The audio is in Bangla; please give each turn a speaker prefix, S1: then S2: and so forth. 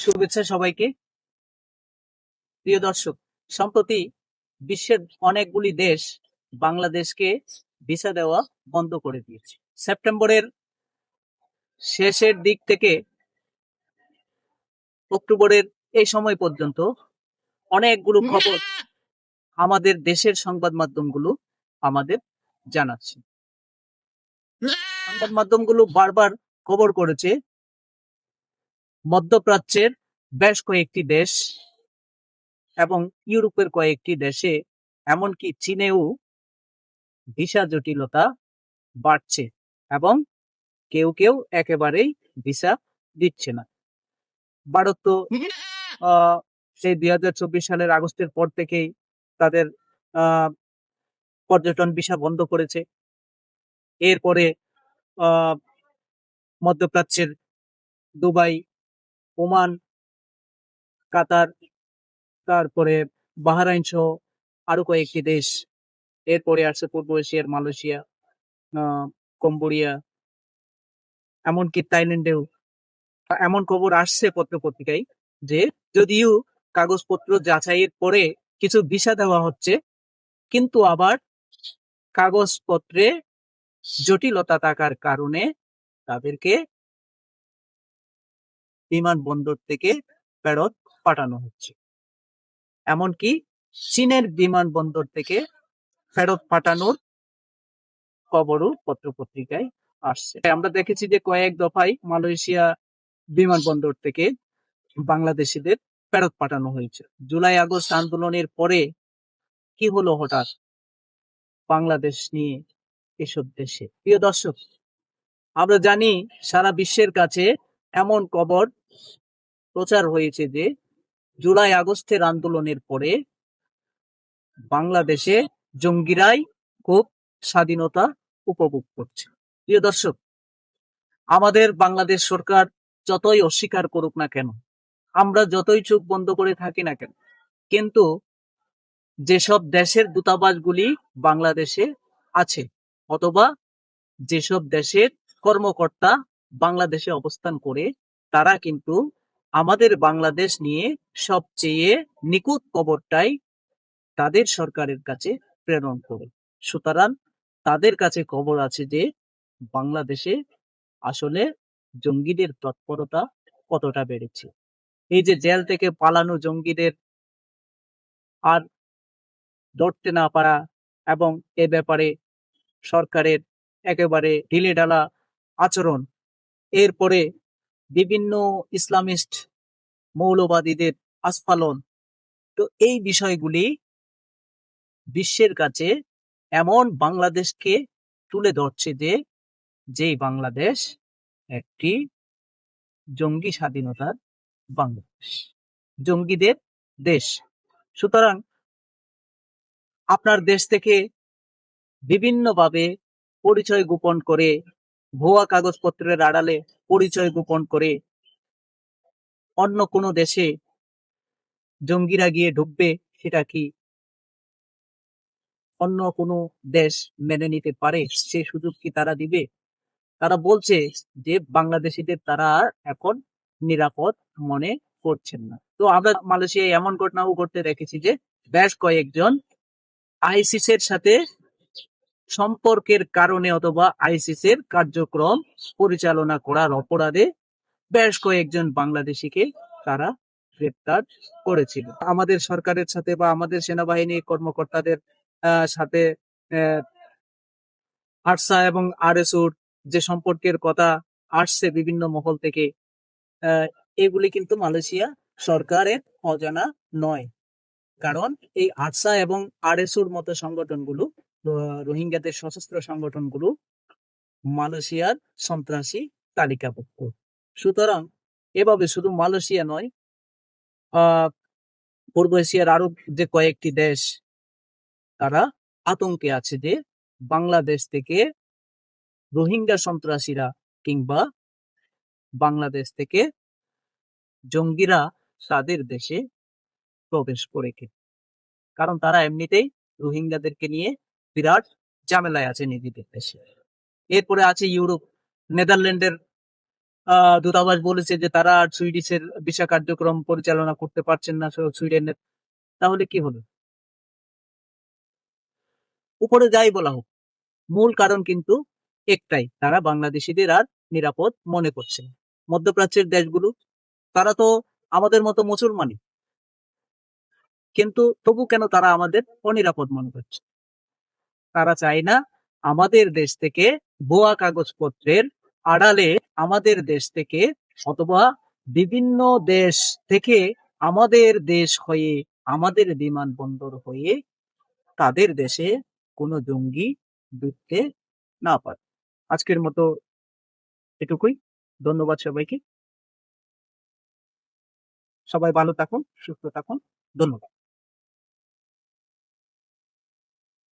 S1: শুভেচ্ছা সবাইকে। প্রিয় দর্শক, সম্প্রতি বিশ্বের অনেকগুলি দেশ বাংলাদেশকে ভিসা দেওয়া বন্ধ করে দিয়েছে। সেপ্টেম্বরের শেষের দিক থেকে অক্টোবরের এই সময় পর্যন্ত অনেকগুলো খবর আমাদের দেশের সংবাদ মাধ্যমগুলো আমাদের জানাচ্ছে। সংবাদ মাধ্যমগুলো বারবার খবর করেছে মধ্যপ্রাচ্যের বেশ কয়েকটি দেশ এবং ইউরোপের কয়েকটি দেশে, এমনকি চীনেও ভিসা জটিলতা বাড়ছে এবং কেউ কেউ একেবারেই ভিসা দিচ্ছে না। ভারত তো সেই 2024 সালের আগস্টের পর থেকেই তাদের পর্যটন ভিসা বন্ধ করেছে। এরপরে মধ্যপ্রাচ্যের দুবাই, ওমান, কাতার, তারপরে বাহরাইন সহ আরো কয়েকটি দেশ, এরপরে আসছে পূর্ব এশিয়ার মালয়েশিয়া, কম্বোডিয়া, এমনকি থাইল্যান্ডেও এমন খবর আসছে পত্রিকায় যে যদিও কাগজপত্র যাচাইয়ের পরে কিছু ভিসা দেওয়া হচ্ছে, কিন্তু আবার কাগজপত্রে জটিলতা থাকার কারণে তাদেরকে বিমানবন্দর থেকে ফেরত পাঠানো হচ্ছে। এমনকি চীনের বিমানবন্দর থেকে ফেরত পাঠানোর খবরও পত্রিকায় আসছে। আমরা দেখেছি যে কয়েক দফায় মালয়েশিয়া বিমানবন্দর থেকে বাংলাদেশিদের ফেরত পাঠানো হয়েছে। জুলাই আগস্ট আন্দোলনের পরে কি হলো হঠাৎ বাংলাদেশ নিয়ে এসব দেশে? প্রিয় দর্শক, আমরা জানি সারা বিশ্বের কাছে এমন খবর প্রচার হয়েছে যে জুলাই আগস্টের আন্দোলনের পরে বাংলাদেশে জঙ্গিরাই খুব স্বাধীনতা উপভোগ করছে। প্রিয় দর্শক, আমাদের বাংলাদেশ সরকার যতই অস্বীকার করুক না কেন, আমরা যতই চোখ বন্ধ করে থাকি না কেন, কিন্তু যেসব দেশের দূতাবাসগুলি বাংলাদেশে আছে অথবা যেসব দেশের কর্মকর্তা বাংলাদেশে অবস্থান করে, তারা কিন্তু আমাদের বাংলাদেশ নিয়ে সবচেয়ে নিখুঁত খবরটাই তাদের সরকারের কাছে প্রেরণ করে। সুতরাং তাদের কাছে খবর আছে যে বাংলাদেশে আসলে জঙ্গিদের তৎপরতা কতটা বেড়েছে। এই যে জেল থেকে পালানো জঙ্গিদের আর ধরতে না পারা এবং এ ব্যাপারে সরকারের একেবারে ঢিলেঢালা আচরণ, এরপরে বিভিন্ন ইসলামিস্ট মৌলবাদীদের আস্ফালন, তো এই বিষয়গুলি বিশ্বের কাছে এমন বাংলাদেশকে তুলে ধরছে যে যেই বাংলাদেশ একটি জঙ্গি স্বাধীনতার বাংলাদেশ, জঙ্গিদের দেশ। সুতরাং আপনার দেশ থেকে বিভিন্নভাবে পরিচয় গোপন করে, ভুয়া কাগজপত্রের আড়ালে পরিচয় গোপন করে অন্য কোনো দেশে জঙ্গিরা গিয়ে ঢুকবে, সেটা কি অন্য কোনো দেশ মেনে নিতে পারে? সে সুযোগ কি তারা দিবে? তারা বলছে যে বাংলাদেশিদের তারা এখন নিরাপদ মনে করছেন না। তো আমরা মালয়েশিয়ায় এমন ঘটনাও ঘটতে দেখেছি যে বেশ কয়েকজন আইসিস এর সাথে সম্পর্কের কারণে অথবা আইসিস এর কার্যক্রম পরিচালনা করার অপরাধে বেশ কয়েকজন বাংলাদেশিকে তারা গ্রেপ্তার করেছিল। আমাদের সরকারের সাথে বা আমাদের সেনাবাহিনী কর্মকর্তাদের সাথে আরসা এবং আরএসওর যে সম্পর্কের কথা আসছে বিভিন্ন মহল থেকে, এগুলি কিন্তু মালয়েশিয়া সরকারের অজানা নয়। কারণ এই আরসা এবং আরএসওর মতো সংগঠনগুলো, রোহিঙ্গাদের সশস্ত্র সংগঠনগুলো মালয়েশিয়ার সন্ত্রাসী তালিকাভুক্ত। সুতরাং এভাবে শুধু মালয়েশিয়া নয়, পূর্ব এশিয়ার আরো যে কয়েকটি দেশ, তারা আতঙ্কে আছে যে বাংলাদেশ থেকে রোহিঙ্গা সন্ত্রাসীরা কিংবা বাংলাদেশ থেকে জঙ্গিরা তাদের দেশে প্রবেশ করে কি। কারণ তারা এমনিতেই রোহিঙ্গাদেরকে নিয়ে বিরাট ঝামেলায় আছে নিজেদের দেশে। এরপরে আছে ইউরোপ, নেদারল্যান্ডের দূতাবাস বলেছে যে তারা আর সুইডিশের ভিসা কার্যক্রম পরিচালনা করতে পারছেন না সুইডেনের। তাহলে কি হলো? উপরে যাই বলা হোক, মূল কারণ কিন্তু একটাই, তারা বাংলাদেশিদের আর নিরাপদ মনে করছে না। মধ্যপ্রাচ্যের দেশগুলো, তারা তো আমাদের মতো মুসলমানই, কিন্তু তবু কেন তারা আমাদের অনিরাপদ মনে করছে? তারা চায় না আমাদের দেশ থেকে ভুয়া কাগজপত্রের আড়ালে আমাদের দেশ থেকে অথবা বিভিন্ন দেশ থেকে আমাদের দেশ হয়ে, আমাদের বিমানবন্দর হয়ে তাদের দেশে কোনো জঙ্গি ঢুকতে না পারে। আজকের মতো এটুকুই। ধন্যবাদ সবাইকে। সবাই ভালো থাকুন, সুস্থ থাকুন। ধন্যবাদ।